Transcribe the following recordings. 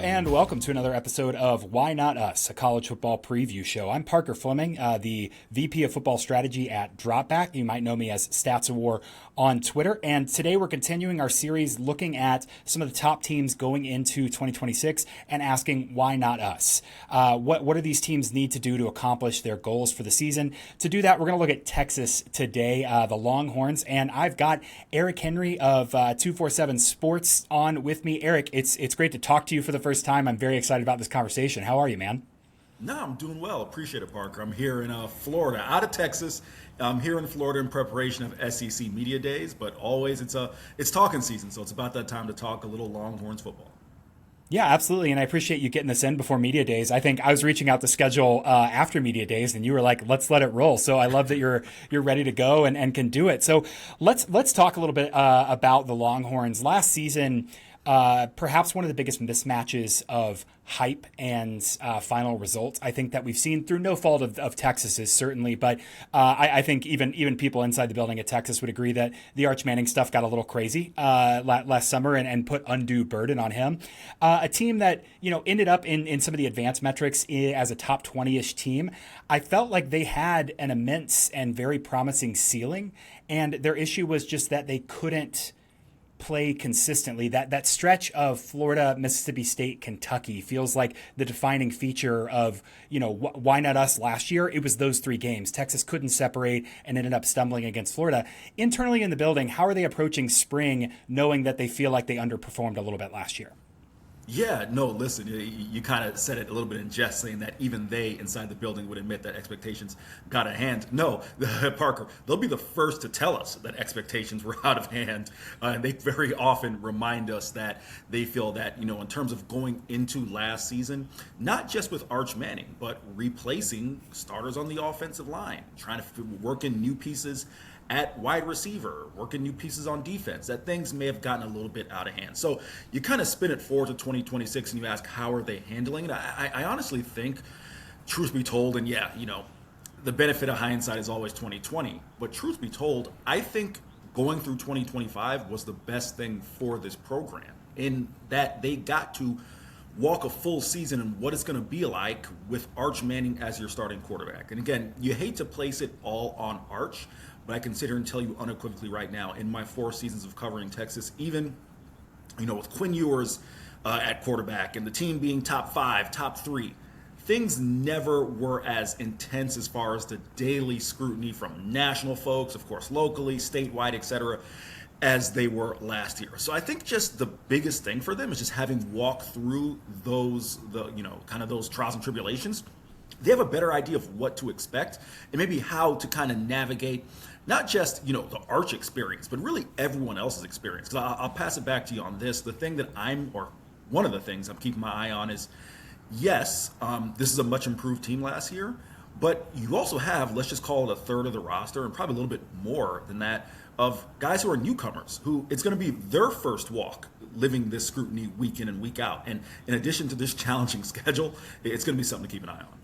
and welcome to another episode of Why Not Us, a college football preview show. I'm Parker Fleming, the VP of Football Strategy at Dropback. You might know me as Stats of War on Twitter. And today we're continuing our series looking at some of the top teams going into 2026 and asking, why not us? What do these teams need to do to accomplish their goals for the season? To do that, we're going to look at Texas today, the Longhorns. And I've got Eric Henry of 247 Sports on with me. Eric, it's great to talk to you for the first time. I'm very excited about this conversation. How are you, man? No, I'm doing well. Appreciate it, Parker. I'm here in Florida, out of Texas. I'm here in Florida in preparation of SEC Media Days, but always it's talking season, so it's about that time to talk a little Longhorns football. Yeah, absolutely. And I appreciate you getting this in before Media Days. I think I was reaching out to schedule after Media Days, and you were like, let's let it roll. So I love that you're ready to go and can do it. So let's talk a little bit about the Longhorns. Last season, perhaps one of the biggest mismatches of hype and final results I think that we've seen through no fault of Texas's certainly, but I think even people inside the building at Texas would agree that the Arch Manning stuff got a little crazy last summer and put undue burden on him. A team that ended up in some of the advanced metrics as a top 20-ish team. I felt like they had an immense and very promising ceiling, and their issue was just that they couldn't play consistently. That stretch of Florida, Mississippi State, Kentucky feels like the defining feature of, why not us last year? It was those three games. Texas couldn't separate and ended up stumbling against Florida. Internally in the building, how are they approaching spring knowing that they feel like they underperformed a little bit last year? Yeah, no, listen, you kind of said it a little bit in jest, saying that even they inside the building would admit that expectations got out of hand. No, Parker, they'll be the first to tell us that expectations were out of hand. And they very often remind us that they feel that, in terms of going into last season, not just with Arch Manning, but replacing starters on the offensive line, trying to work in new pieces at wide receiver, working new pieces on defense, that things may have gotten a little bit out of hand. So you kind of spin it forward to 2026 and you ask, how are they handling it? I honestly think, truth be told, and the benefit of hindsight is always 2020, but truth be told, I think going through 2025 was the best thing for this program in that they got to walk a full season and what it's going to be like with Arch Manning as your starting quarterback. And again, you hate to place it all on Arch, but I can sit here and tell you unequivocally right now, in my 4 seasons of covering Texas, even with Quinn Ewers at quarterback and the team being top 5, top 3, things never were as intense as far as the daily scrutiny from national folks, of course, locally, statewide, etc., as they were last year. So I think just the biggest thing for them is just having walked through those trials and tribulations. They have a better idea of what to expect and maybe how to kind of navigate not just, the Arch experience, but really everyone else's experience. Because I'll pass it back to you on this. The thing that one of the things I'm keeping my eye on is, yes, this is a much improved team last year, but you also have, let's just call it a third of the roster and probably a little bit more than that, of guys who are newcomers, who it's going to be their first walk living this scrutiny week in and week out. And in addition to this challenging schedule, it's going to be something to keep an eye on.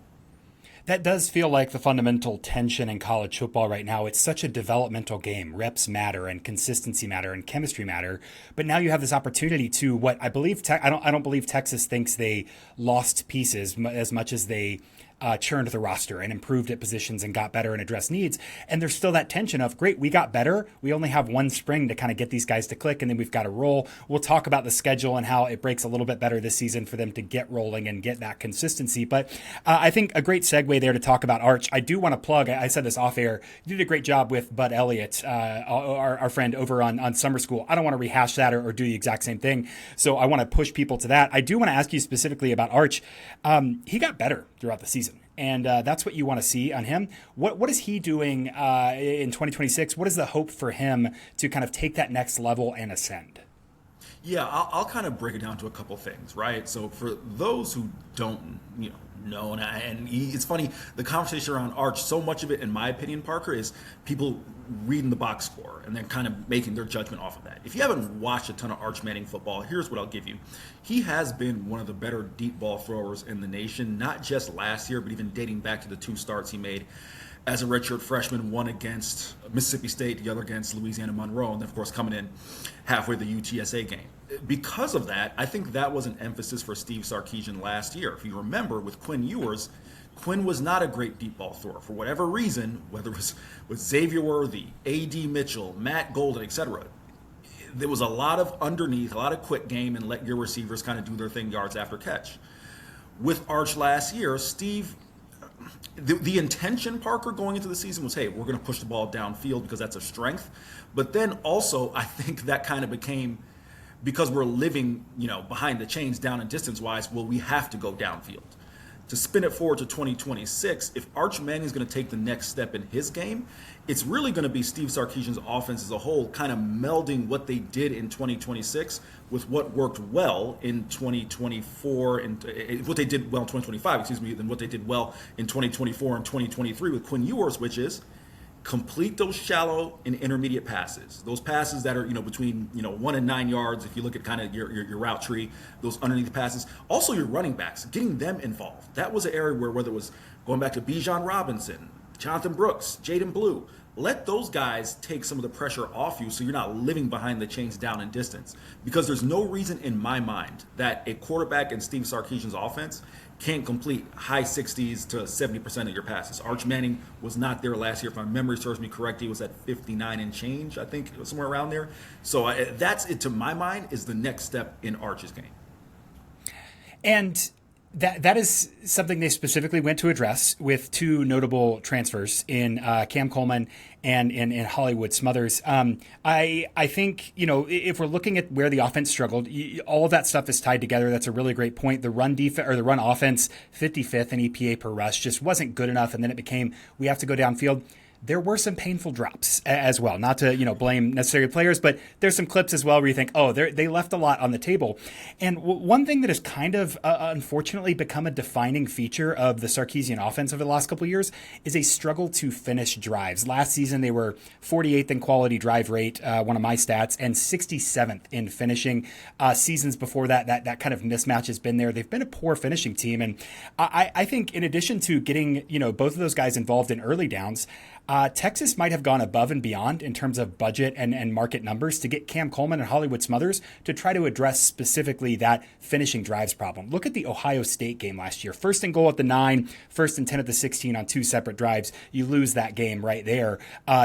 That does feel like the fundamental tension in college football right now. It's such a developmental game. Reps matter and consistency matter and chemistry matter. But now you have this opportunity to what I believe. I don't believe Texas thinks they lost pieces as much as they churned the roster and improved at positions and got better and addressed needs. And there's still that tension of, great, we got better. We only have one spring to kind of get these guys to click, and then we've got to roll. We'll talk about the schedule and how it breaks a little bit better this season for them to get rolling and get that consistency. But I think a great segue there to talk about Arch. I do want to plug, I said this off air, you did a great job with Bud Elliott, our friend over on Summer School. I don't want to rehash that or do the exact same thing. So I want to push people to that. I do want to ask you specifically about Arch. He got better throughout the season. And that's what you want to see on him. What is he doing in 2026? What is the hope for him to kind of take that next level and ascend? Yeah, I'll kind of break it down to a couple things, right? So for those who don't, know, and it's funny, the conversation around Arch, so much of it, in my opinion, Parker, is people reading the box score and then kind of making their judgment off of that. If you haven't watched a ton of Arch Manning football, here's what I'll give you. He has been one of the better deep ball throwers in the nation, not just last year, but even dating back to the 2 starts he made as a redshirt freshman, one against Mississippi State, the other against Louisiana Monroe, and then, of course, coming in halfway the UTSA game. because of that, I think that was an emphasis for Steve Sarkisian last year. If you remember, with Quinn Ewers, Quinn was not a great deep ball thrower. For whatever reason, whether it was with Xavier Worthy, A.D. Mitchell, Matt Golden, etc., there was a lot of underneath, a lot of quick game, and let your receivers kind of do their thing yards after catch. With Arch last year, Steve, the intention, Parker, going into the season was, hey, we're going to push the ball downfield because that's a strength. But then also, I think that kind of became, because we're living, behind the chains down and distance-wise, well, we have to go downfield. To spin it forward to 2026, if Arch Manning is going to take the next step in his game, it's really going to be Steve Sarkisian's offense as a whole kind of melding what they did in 2026 with what worked well in 2024 and what they did well in 2025, than what they did well in 2024 and 2023 with Quinn Ewers, which is complete those shallow and intermediate passes. Those passes that are, between, 1 and 9 yards, if you look at kind of your route tree, those underneath passes. Also your running backs, getting them involved. That was an area where, whether it was going back to Bijan Robinson, Jonathan Brooks, Jaden Blue, let those guys take some of the pressure off you so you're not living behind the chains down in distance. Because there's no reason in my mind that a quarterback in Steve Sarkisian's offense can't complete high 60s to 70% of your passes. Arch Manning was not there last year. If my memory serves me correct, he was at 59 and change, I think, somewhere around there. So that's it, to my mind, is the next step in Arch's game. And that is something they specifically went to address with two notable transfers in Cam Coleman and in Hollywood Smothers. I think, if we're looking at where the offense struggled, all of that stuff is tied together. That's a really great point. The run defense, or the run offense, 55th in EPA per rush, just wasn't good enough. And then it became, we have to go downfield. There were some painful drops as well. Not to blame necessarily players, but there's some clips as well where you think, oh, they left a lot on the table. And one thing that has kind of unfortunately become a defining feature of the Sarkisian offense over the last couple of years is a struggle to finish drives. Last season they were 48th in quality drive rate, one of my stats, and 67th in finishing. Seasons before that kind of mismatch has been there. They've been a poor finishing team, and I think in addition to getting both of those guys involved in early downs, Texas might have gone above and beyond in terms of budget and market numbers to get Cam Coleman and Hollywood Smothers to try to address specifically that finishing drives problem. Look at the Ohio State game last year. First and goal at the 9, first and 10 at the 16 on 2 separate drives. You lose that game right there.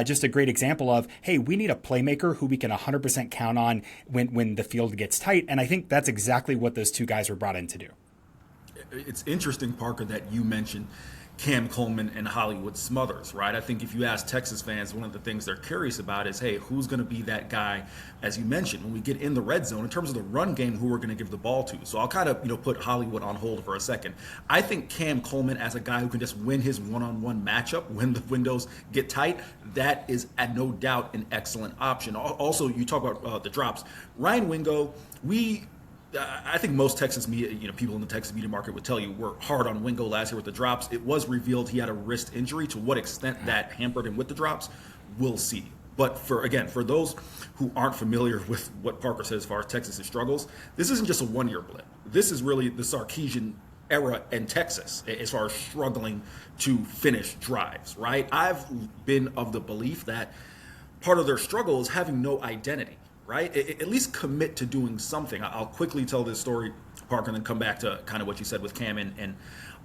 Just a great example of, hey, we need a playmaker who we can 100% count on when the field gets tight. And I think that's exactly what those two guys were brought in to do. It's interesting, Parker, that you mentioned Cam Coleman and Hollywood Smothers, right? I think if you ask Texas fans, one of the things they're curious about is, hey, who's going to be that guy, as you mentioned, when we get in the red zone, in terms of the run game, who we're going to give the ball to. So I'll kind of, put Hollywood on hold for a second. I think Cam Coleman, as a guy who can just win his one-on-one matchup when the windows get tight, that is no doubt an excellent option. Also, you talk about the drops. Ryan Wingo, I think most Texas media, people in the Texas media market would tell you we're hard on Wingo last year with the drops. It was revealed he had a wrist injury. To what extent that hampered him with the drops, we'll see. But for those who aren't familiar with what Parker says as far as Texas' struggles, this isn't just a one-year blip. This is really the Sarkisian era in Texas as far as struggling to finish drives, right? I've been of the belief that part of their struggle is having no identity. Right? At least commit to doing something. I'll quickly tell this story, Parker, and then come back to kind of what you said with Cam and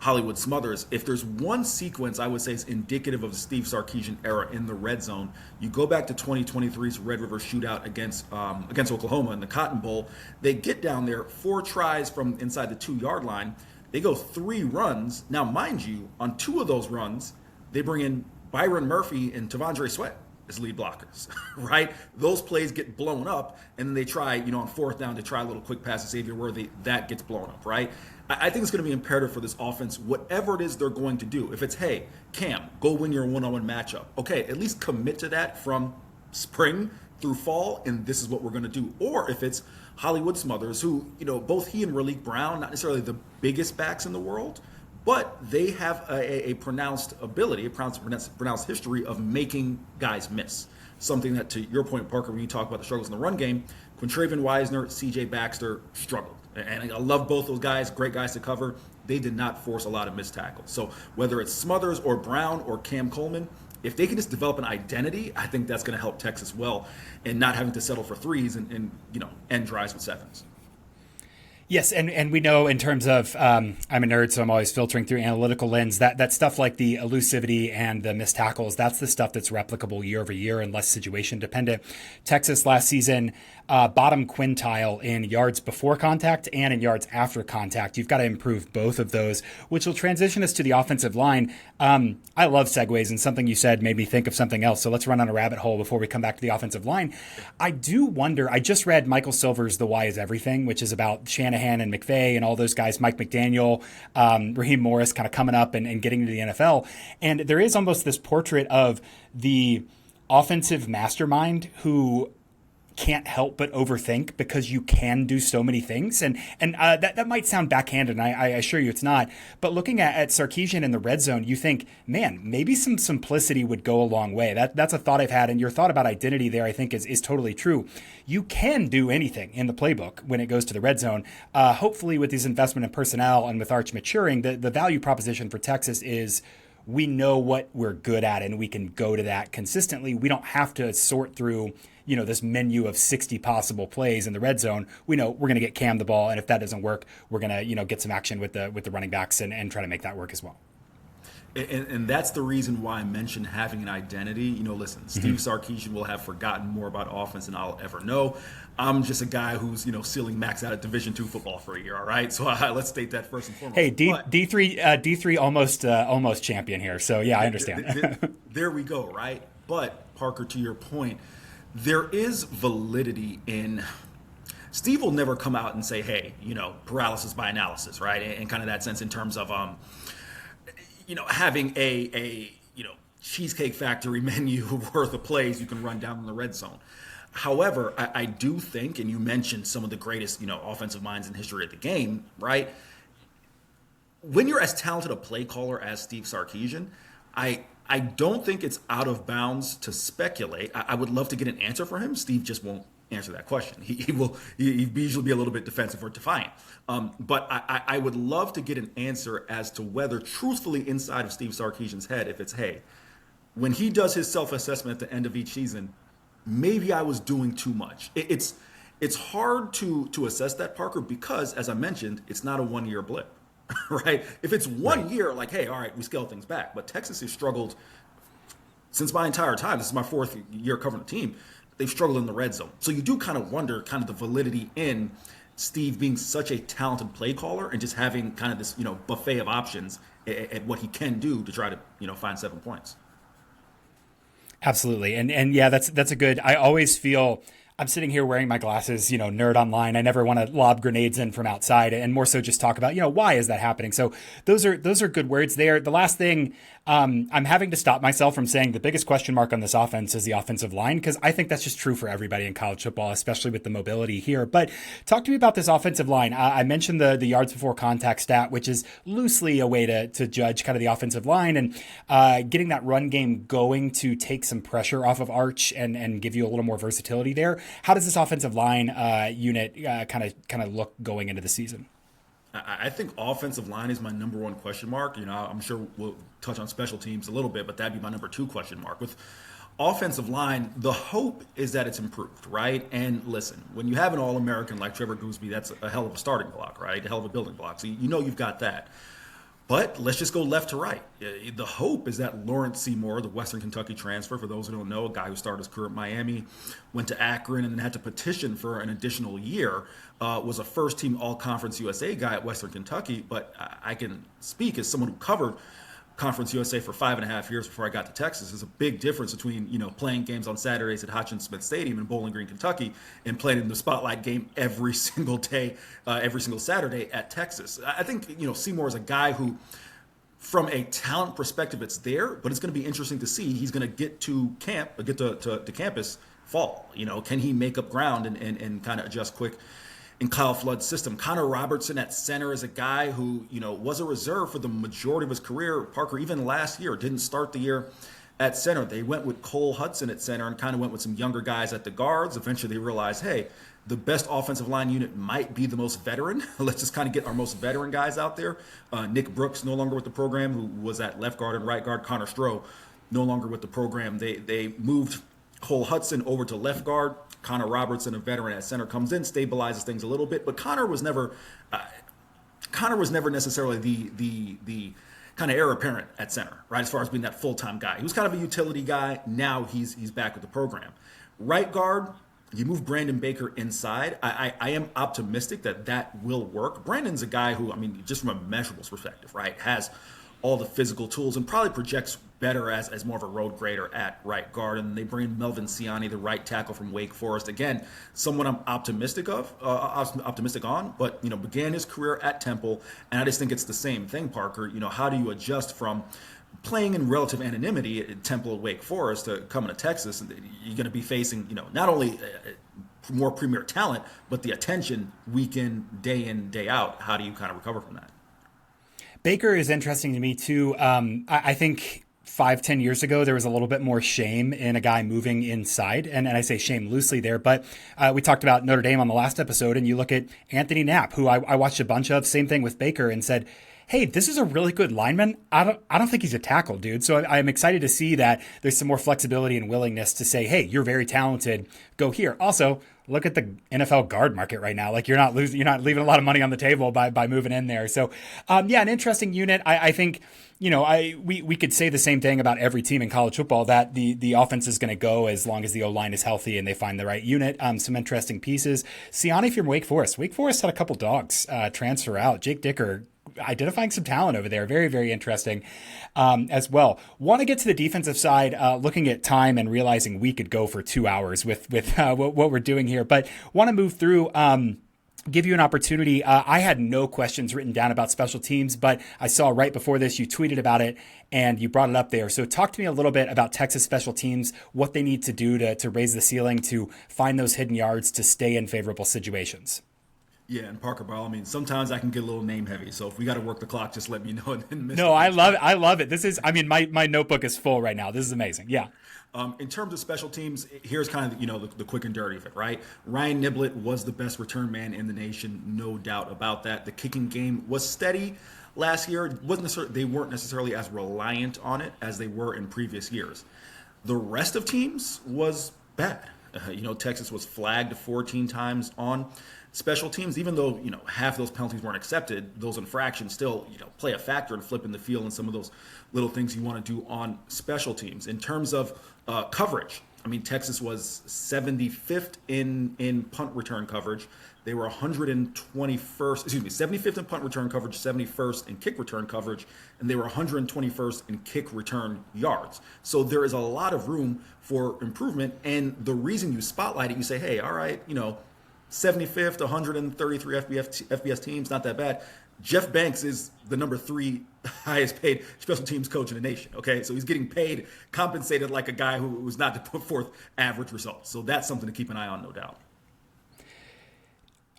Hollywood Smothers. If there's one sequence I would say is indicative of the Steve Sarkisian era in the red zone, you go back to 2023's Red River shootout against Oklahoma in the Cotton Bowl. They get down there, 4 tries from inside the 2-yard line. They go 3 runs. Now, mind you, on 2 of those runs, they bring in Byron Murphy and Tavondre Sweat as lead blockers, right? Those plays get blown up, and then they try, on 4th down to try a little quick pass to Xavier Worthy. That gets blown up, right? I think it's going to be imperative for this offense, whatever it is they're going to do. If it's, hey, Cam, go win your one-on-one matchup. Okay, at least commit to that from spring through fall, and this is what we're going to do. Or if it's Hollywood Smothers, who, both he and Raleek Brown, not necessarily the biggest backs in the world, but they have a pronounced ability, a pronounced history of making guys miss. Something that, to your point, Parker, when you talk about the struggles in the run game, Quintravion Wisner, C.J. Baxter struggled. And I love both those guys, great guys to cover. They did not force a lot of missed tackles. So whether it's Smothers or Brown or Cam Coleman, if they can just develop an identity, I think that's going to help Texas well, and not having to settle for threes and end drives with sevens. Yes, and we know in terms of, I'm a nerd, so I'm always filtering through analytical lens, that stuff like the elusivity and the missed tackles, that's the stuff that's replicable year over year and less situation dependent. Texas last season, bottom quintile in yards before contact and in yards after contact. You've got to improve both of those, which will transition us to the offensive line. I love segues, and something you said made me think of something else. So let's run on a rabbit hole before we come back to the offensive line. I do wonder, I just read Michael Silver's The Why is Everything, which is about Shanahan and McVay and all those guys, Mike McDaniel, Raheem Morris kind of coming up and getting to the NFL. And there is almost this portrait of the offensive mastermind who can't help but overthink because you can do so many things. And that might sound backhanded, and I assure you it's not. But looking at Sarkisian in the red zone, you think, man, maybe some simplicity would go a long way. That's a thought I've had, and your thought about identity there, I think, is totally true. You can do anything in the playbook when it goes to the red zone. Hopefully with these investment in personnel and with Arch maturing, the value proposition for Texas is we know what we're good at and we can go to that consistently. We don't have to sort through this menu of 60 possible plays in the red zone. We know we're going to get Cam the ball, and if that doesn't work, we're going to get some action with the running backs and try to make that work as well. And that's the reason why I mentioned having an identity. Listen, Steve Sarkisian will have forgotten more about offense than I'll ever know. I'm just a guy who's ceiling max out at Division II football for a year. All right, so let's state that first and foremost. Hey, D3 almost champion here. So yeah, I understand. There we go. Right, but Parker, to your point, there is validity in. Steve will never come out and say, hey, paralysis by analysis, right? And kind of that sense in terms of having a Cheesecake Factory menu worth of plays you can run down in the red zone. However, I do think, and you mentioned some of the greatest, offensive minds in history of the game, right? When you're as talented a play caller as Steve Sarkisian, I don't think it's out of bounds to speculate. I would love to get an answer for him. Steve just won't answer that question. He usually be a little bit defensive or defiant. But I would love to get an answer as to whether, truthfully, inside of Steve Sarkisian's head, if it's, hey, when he does his self-assessment at the end of each season, maybe I was doing too much. It's hard to assess that, Parker, because, as I mentioned, it's not a one-year blip. Right? If it's one year, like, hey, all right, we scale things back. But Texas has struggled since my entire time. This is my fourth year covering the team. They've struggled in the red zone. So you do kind of wonder kind of the validity in Steve being such a talented play caller and just having kind of this, buffet of options at what he can do to try to, find 7 points. Absolutely. And yeah, that's a good, I always feel I'm sitting here wearing my glasses, nerd online. I never want to lob grenades in from outside, and more so just talk about, why is that happening? So those are good words there. The last thing, I'm having to stop myself from saying the biggest question mark on this offense is the offensive line, because I think that's just true for everybody in college football, especially with the mobility here. But talk to me about this offensive line. I mentioned the yards before contact stat, which is loosely a way to judge kind of the offensive line, and getting that run game going to take some pressure off of Arch and give you a little more versatility there. How does this offensive line unit kind of look going into the season? I think offensive line is my number one question mark. I'm sure we'll touch on special teams a little bit, but that'd be my number two question mark. With offensive line, the hope is that it's improved, right? And listen, when you have an All-American like Trevor Gooseby, that's a hell of a starting block, right? A hell of a building block. So you've got that. But let's just go left to right. The hope is that Lawrence Seymour, the Western Kentucky transfer, for those who don't know, a guy who started his career at Miami, went to Akron and then had to petition for an additional year, was a first-team All-Conference USA guy at Western Kentucky. But I can speak as someone who covered Conference USA for 5.5 years before I got to Texas. There's a big difference between, playing games on Saturdays at Hutchins-Smith Stadium in Bowling Green, Kentucky, and playing in the spotlight game every single day, every single Saturday at Texas. I think, Seymour is a guy who, from a talent perspective, it's there, but it's going to be interesting to see. He's going to get to campus fall. Can he make up ground and kind of adjust quick in Kyle Flood's system? Connor Robertson at center is a guy who, was a reserve for the majority of his career. Parker, even last year, didn't start the year at center. They went with Cole Hudson at center and kind of went with some younger guys at the guards. Eventually they realized, hey, the best offensive line unit might be the most veteran. Let's just kind of get our most veteran guys out there. Nick Brooks, no longer with the program, who was at left guard and right guard. Connor Stroh, no longer with the program. They moved Cole Hudson over to left guard. Connor Robertson, a veteran at center, comes in, stabilizes things a little bit. But Connor was never necessarily the kind of heir apparent at center, right? As far as being that full-time guy. He was kind of a utility guy. Now he's back with the program. Right guard, you move Brandon Baker inside. I am optimistic that will work. Brandon's a guy who, I mean, just from a measurables perspective, right, has all the physical tools and probably projects better as more of a road grader at right guard. And they bring Melvin Ciani, the right tackle from Wake Forest. Again, someone I'm optimistic on, but, began his career at Temple. And I just think it's the same thing, Parker. How do you adjust from playing in relative anonymity at Temple at Wake Forest to coming to Texas? And you're going to be facing, not only more premier talent, but the attention week in, day out. How do you kind of recover from that? Baker is interesting to me too. I think 5-10 years ago, there was a little bit more shame in a guy moving inside. And I say shame loosely there, but we talked about Notre Dame on the last episode, and you look at Anthony Knapp, who I watched a bunch of, same thing with Baker, and said, hey, this is a really good lineman. I don't think he's a tackle, dude. So I'm excited to see that there's some more flexibility and willingness to say, hey, you're very talented. Go here. Also, look at the NFL guard market right now. Like, you're not leaving a lot of money on the table by moving in there. So, an interesting unit. I think, we could say the same thing about every team in college football, that the offense is going to go as long as the O-line is healthy and they find the right unit. Some interesting pieces. Ciani from Wake Forest. Wake Forest had a couple dogs transfer out. Jake Dicker identifying some talent over there. Very, very interesting as well. Want to get to the defensive side, looking at time and realizing we could go for 2 hours with what we're doing here, but want to move through, give you an opportunity. I had no questions written down about special teams, but I saw right before this, you tweeted about it and you brought it up there. So talk to me a little bit about Texas special teams, what they need to do to raise the ceiling, to find those hidden yards, to stay in favorable situations. Yeah, and Parker, by all means, sometimes I can get a little name heavy. So if we got to work the clock, just let me know. No, I love it. I love it. This is, my notebook is full right now. This is amazing. Yeah. In terms of special teams, here's kind of, the quick and dirty of it, right? Ryan Niblett was the best return man in the nation, no doubt about that. The kicking game was steady last year. They weren't necessarily as reliant on it as they were in previous years. The rest of teams was bad. Texas was flagged 14 times on special teams, even though, half those penalties weren't accepted. Those infractions still, play a factor in flipping the field and some of those little things you want to do on special teams. In terms of coverage, Texas was 75th in punt return coverage. They were 75th in punt return coverage, 71st in kick return coverage, and they were 121st in kick return yards. So there is a lot of room for improvement. And the reason you spotlight it, you say, hey, all right, 75th, 133 FBS teams, not that bad. Jeff Banks is the number 3 highest paid special teams coach in the nation. Okay, so he's getting paid, compensated like a guy who was not to put forth average results. So that's something to keep an eye on, no doubt.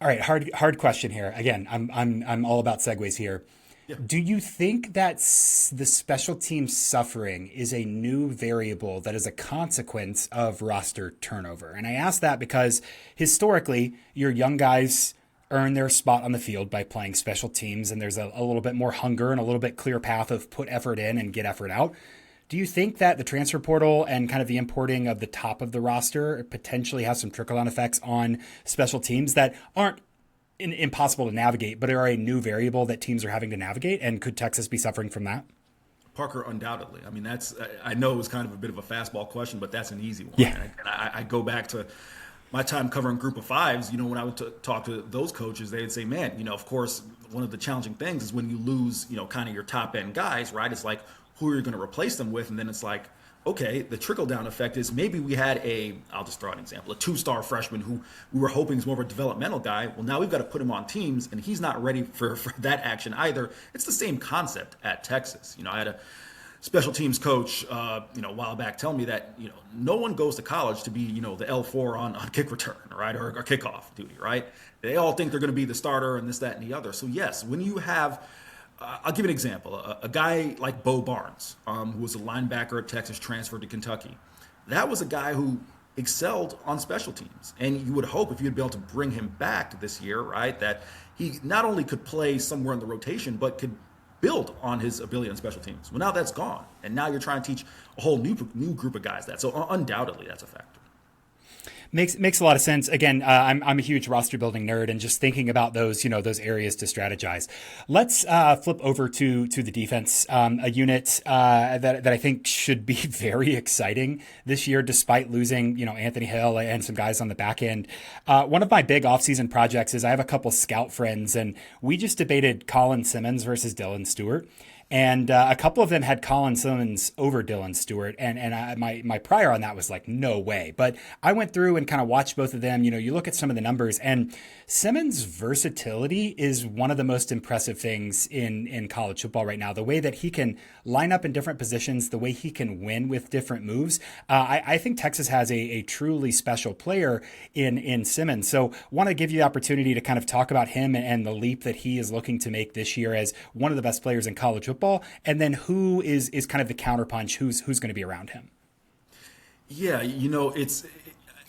All right, hard question here. Again, I'm all about segues here. Yeah. Do you think that the special team suffering is a new variable that is a consequence of roster turnover? And I ask that because historically, your young guys earn their spot on the field by playing special teams, and there's a little bit more hunger and a little bit clear path of put effort in and get effort out. Do you think that the transfer portal and kind of the importing of the top of the roster potentially has some trickle-down effects on special teams that aren't impossible to navigate, but are a new variable that teams are having to navigate? And could Texas be suffering from that? Parker, undoubtedly. I know it was kind of a bit of a fastball question, but that's an easy one. Yeah. And I go back to my time covering Group of Fives. When I would talk to those coaches, they would say, man, of course, one of the challenging things is when you lose, kind of your top end guys, right? It's like, who are you going to replace them with? And then it's like, okay, the trickle-down effect is maybe we had I'll just throw out an example, a 2-star freshman who we were hoping is more of a developmental guy. Well, now we've got to put him on teams, and he's not ready for that action either. It's the same concept at Texas. I had a special teams coach, a while back tell me that, no one goes to college to be, the L4 on kick return, right, or kickoff duty, right? They all think they're going to be the starter and this, that, and the other. So, yes, when you have I'll give you an example. A guy like Bo Barnes, who was a linebacker at Texas, transferred to Kentucky. That was a guy who excelled on special teams. And you would hope if you'd be able to bring him back this year, right, that he not only could play somewhere in the rotation, but could build on his ability on special teams. Well, now that's gone, and now you're trying to teach a whole new group of guys that. So undoubtedly, that's a factor. Makes a lot of sense. Again, I'm a huge roster building nerd, and just thinking about those those areas to strategize. Let's flip over to the defense, a unit that I think should be very exciting this year, despite losing Anthony Hill and some guys on the back end. One of my big offseason projects is I have a couple scout friends, and we just debated Colin Simmons versus Dylan Stewart. And a couple of them had Colin Simmons over Dylan Stewart, and my prior on that was like, no way. But I went through and kind of watched both of them. You look at some of the numbers, and Simmons' versatility is one of the most impressive things in college football right now. The way that he can line up in different positions, the way he can win with different moves. I think Texas has a truly special player in Simmons. So want to give you the opportunity to kind of talk about him and the leap that he is looking to make this year as one of the best players in college football. And then who is kind of the counterpunch? Who's going to be around him? Yeah, it's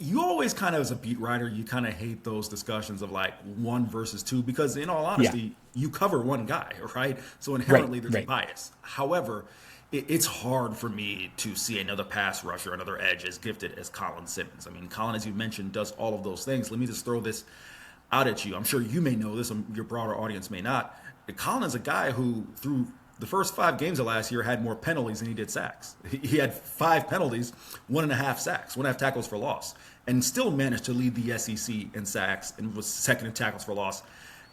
you always kind of, as a beat writer, you kind of hate those discussions of like 1 versus 2 because, in all honesty, you cover one guy, right? So inherently there's a bias. However, it's hard for me to see another pass rusher, another edge as gifted as Colin Simmons. I mean, Colin, as you mentioned, does all of those things. Let me just throw this out at you. I'm sure you may know this, your broader audience may not. Colin is a guy who, through the first 5 games of last year, had more penalties than he did sacks. He had 5 penalties, 1.5 sacks, 1.5 tackles for loss, and still managed to lead the SEC in sacks and was second in tackles for loss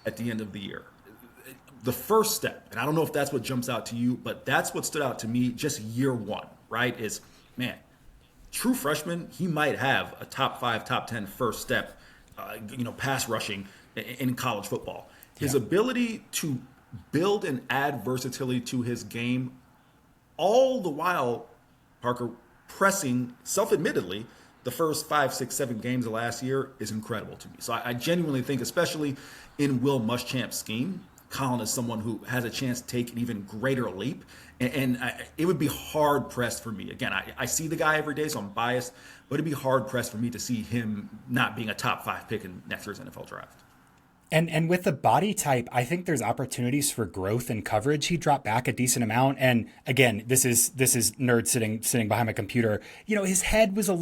at the end of the year. The first step, and I don't know if that's what jumps out to you, but that's what stood out to me just year 1, right, is, man, true freshman, he might have a top 5, top 10 first step, pass rushing in college football. His ability to build and add versatility to his game, all the while, Parker, pressing, self-admittedly, the first 5, 6, 7 games of last year is incredible to me. So I genuinely think, especially in Will Muschamp's scheme, Colin is someone who has a chance to take an even greater leap. And it would be hard-pressed for me. Again, I see the guy every day, so I'm biased, but it'd be hard-pressed for me to see him not being a top 5 pick in next year's NFL draft. And with the body type, I think there's opportunities for growth and coverage. He dropped back a decent amount. And again, this is nerd sitting behind my computer. His head was he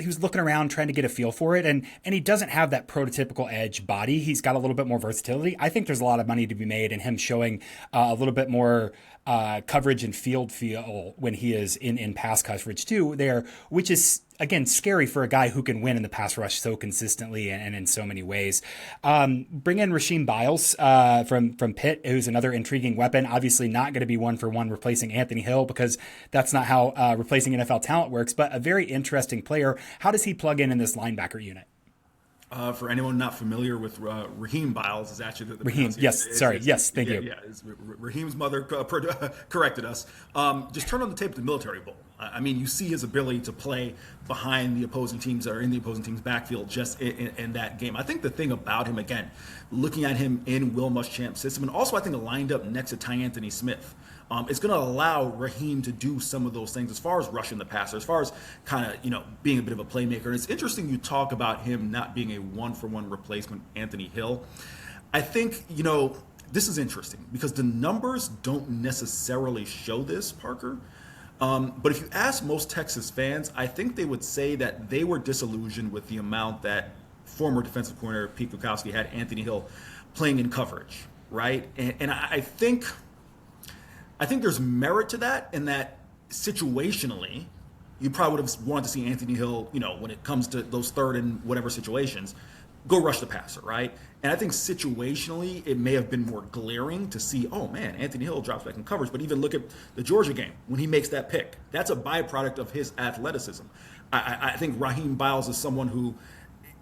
was looking around trying to get a feel for it. And he doesn't have that prototypical edge body. He's got a little bit more versatility. I think there's a lot of money to be made in him showing a little bit more coverage and field feel when he is in pass coverage too there, which is, again, scary for a guy who can win in the pass rush so consistently and in so many ways. Bring in Rasheem Biles from Pitt, who's another intriguing weapon. Obviously not going to be 1-for-1 replacing Anthony Hill because that's not how replacing NFL talent works, but a very interesting player. How does he plug in this linebacker unit? For anyone not familiar with Rasheem Biles, is actually the Rasheem. Yes, thank you. Yeah, Raheem's mother corrected us. Just turn on the tape at the Military Bowl. I mean, you see his ability to play behind the opposing teams or in the opposing team's backfield just in that game. I think the thing about him, again, looking at him in Will Muschamp's system, and also I think lined up next to Ty Anthony Smith, it's going to allow Raheem to do some of those things as far as rushing the passer, as far as kind of, being a bit of a playmaker. And it's interesting you talk about him not being a 1-for-1 replacement, Anthony Hill. I think, this is interesting because the numbers don't necessarily show this, Parker. But if you ask most Texas fans, I think they would say that they were disillusioned with the amount that former defensive coordinator Pete Kwiatkowski had Anthony Hill playing in coverage, right? And I think there's merit to that, in that situationally, you probably would have wanted to see Anthony Hill, when it comes to those third and whatever situations, go rush the passer, right? And I think situationally, it may have been more glaring to see, oh man, Anthony Hill drops back in coverage. But even look at the Georgia game when he makes that pick. That's a byproduct of his athleticism. I think Rasheem Biles is someone who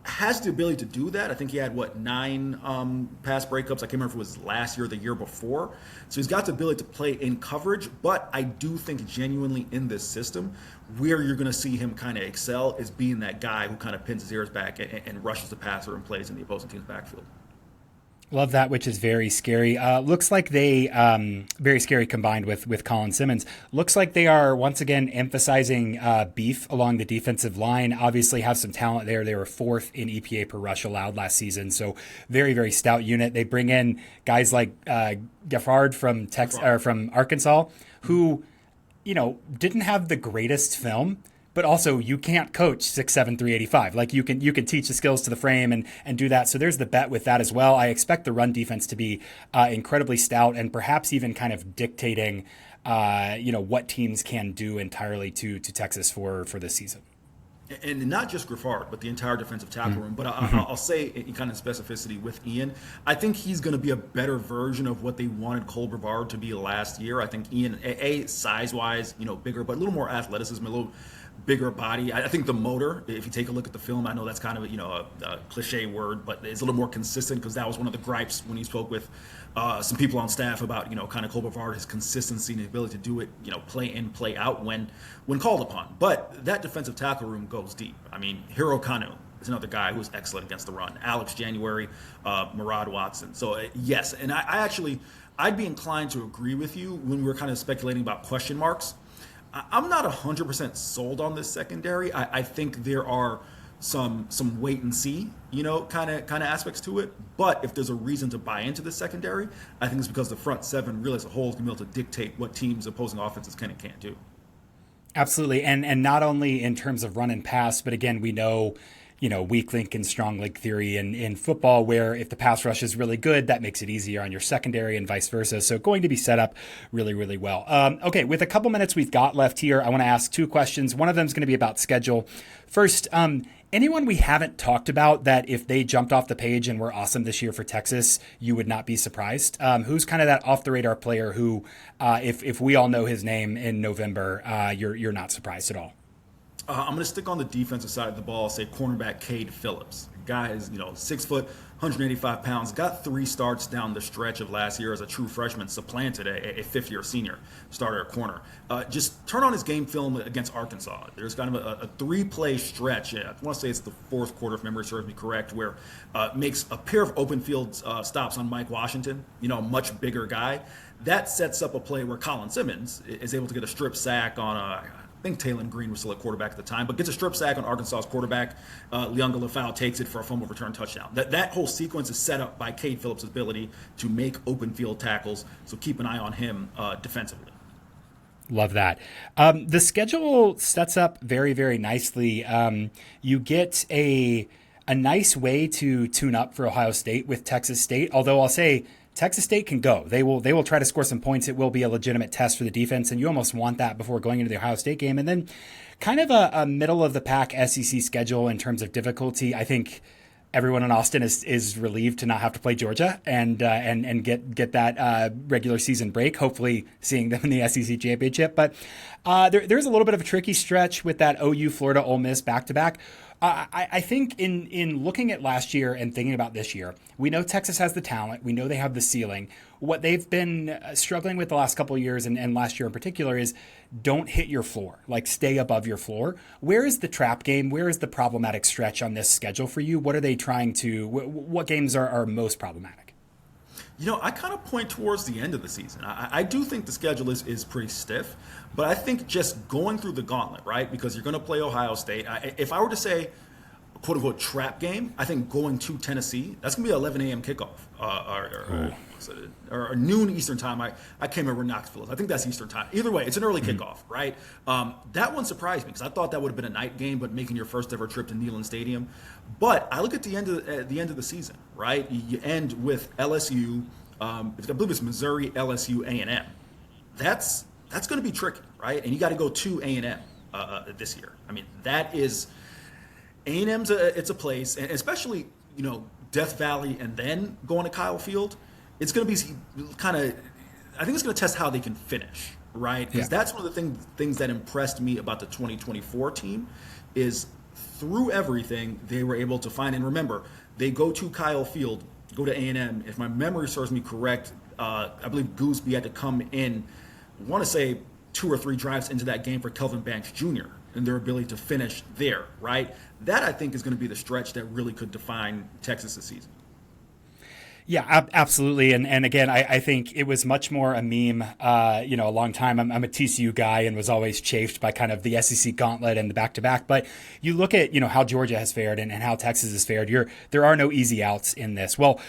has the ability to do that. I think he had 9 pass breakups. I can't remember if it was last year or the year before. So he's got the ability to play in coverage, but I do think genuinely in this system, where you're going to see him kind of excel is being that guy who kind of pins his ears back and rushes the passer and plays in the opposing team's backfield. Love that, which is very scary. Looks like they, very scary combined with Colin Simmons. Looks like they are once again emphasizing beef along the defensive line. Obviously, have some talent there. They were fourth in EPA per rush allowed last season, so very, very stout unit. They bring in guys like Gaffard from from Arkansas, who didn't have the greatest film, but also you can't coach 6'7", 385. Like you can teach the skills to the frame and do that. So there's the bet with that as well. I expect the run defense to be incredibly stout and perhaps even kind of dictating what teams can do entirely to Texas for this season. And not just Griffard, but the entire defensive tackle room. But I'll say in kind of specificity with Ian, I think he's going to be a better version of what they wanted Cole Brevard to be last year. I think Ian, size-wise, bigger, but a little more athleticism, a little bigger body. I think the motor, if you take a look at the film, I know that's kind of a cliche word, but it's a little more consistent because that was one of the gripes when he spoke with some people on staff about kind of Cole Brevard, his consistency and his ability to do it, play in, play out when called upon. But that defensive tackle room goes deep. I mean, Hiro Kanu is another guy who's excellent against the run. Alex January, Murad Watson. So yes, and I'd be inclined to agree with you when we were kind of speculating about question marks. I'm not 100% sold on this secondary. I think there are some wait and see, kind of aspects to it. But if there's a reason to buy into the secondary, I think it's because the front seven really as a whole is going to be able to dictate what teams opposing offenses can and can't do. Absolutely, and not only in terms of run and pass, but again, we know weak link and strong link theory in football, where if the pass rush is really good, that makes it easier on your secondary and vice versa. So going to be set up really, really well. Okay, with a couple minutes we've got left here, I want to ask two questions. One of them is going to be about schedule. First, anyone we haven't talked about that if they jumped off the page and were awesome this year for Texas, you would not be surprised? Who's kind of that off-the-radar player who, if we all know his name in November, you're not surprised at all? I'm going to stick on the defensive side of the ball, say cornerback Cade Phillips. The guy is, 6 foot, 185 pounds, got 3 starts down the stretch of last year as a true freshman, supplanted a fifth-year senior starter at corner. Just turn on his game film against Arkansas. There's kind of a 3-play stretch. I want to say it's the fourth quarter, if memory serves me correct, where makes a pair of open field stops on Mike Washington, a much bigger guy. That sets up a play where Colin Simmons is able to get a strip sack on I think Taylon Green was still at quarterback at the time, but gets a strip sack on Arkansas's quarterback. Leonga Lafau takes it for a fumble return touchdown. That whole sequence is set up by Cade Phillips' ability to make open field tackles, so keep an eye on him defensively. Love that. The schedule sets up very, very nicely. You get a nice way to tune up for Ohio State with Texas State, although I'll say Texas State can go. They will try to score some points. It will be a legitimate test for the defense, and you almost want that before going into the Ohio State game. And then kind of a middle of the pack SEC schedule in terms of difficulty. I think everyone in Austin is relieved to not have to play Georgia and get that regular season break, hopefully seeing them in the SEC championship. But there's a little bit of a tricky stretch with that OU Florida Ole Miss back-to-back. I think in looking at last year and thinking about this year, we know Texas has the talent. We know they have the ceiling. What they've been struggling with the last couple of years, and last year in particular, is don't hit your floor. Like, stay above your floor. Where is the trap game? Where is the problematic stretch on this schedule for you? What are they trying to – what games are most problematic? I kind of point towards the end of the season. I do think the schedule is pretty stiff, but I think just going through the gauntlet, right, because you're going to play Ohio State. If I were to say a quote-unquote trap game, I think going to Tennessee, that's going to be an 11 a.m. kickoff or noon Eastern time. I can't remember where Knoxville is. I think that's Eastern time. Either way, it's an early kickoff, right? That one surprised me because I thought that would have been a night game, but making your first ever trip to Neyland Stadium. But I look at the end of the season, right? You end with LSU. I believe it's Missouri, LSU, A&M. That's going to be tricky, right? And you got to go to A&M this year. I mean, that is A&M's. It's a place, and especially Death Valley, and then going to Kyle Field. It's going to be kind of. I think it's going to test how they can finish, right? Because that's one of the things that impressed me about the 2024 team is through everything they were able to find. And remember, they go to Kyle Field, go to A&M. If my memory serves me correct, I believe Gooseby had to come in, I want to say 2 or 3 drives into that game for Kelvin Banks Jr. and their ability to finish there, right? That, I think, is going to be the stretch that really could define Texas this season. Yeah, absolutely. And again, I think it was much more a meme, a long time. I'm a TCU guy and was always chafed by kind of the SEC gauntlet and the back-to-back. But you look at, how Georgia has fared and how Texas has fared. There are no easy outs in this. Well,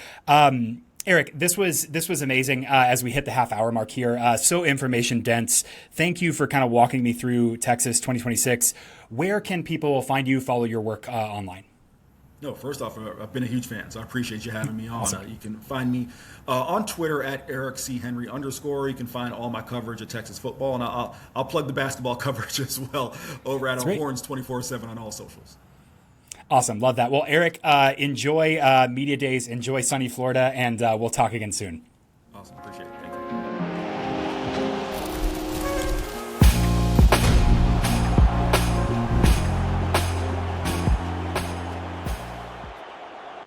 Eric, this was amazing as we hit the half-hour mark here. So information dense. Thank you for kind of walking me through Texas 2026. Where can people find you, follow your work online? No, first off, I've been a huge fan, so I appreciate you having me on. Awesome. You can find me on Twitter at @EricCHenry_. You can find all my coverage of Texas football, and I'll plug the basketball coverage as well over at Horns 24/7 on all socials. Awesome. Love that. Well, Eric, enjoy Media Days, enjoy sunny Florida, and we'll talk again soon. Awesome. Appreciate it.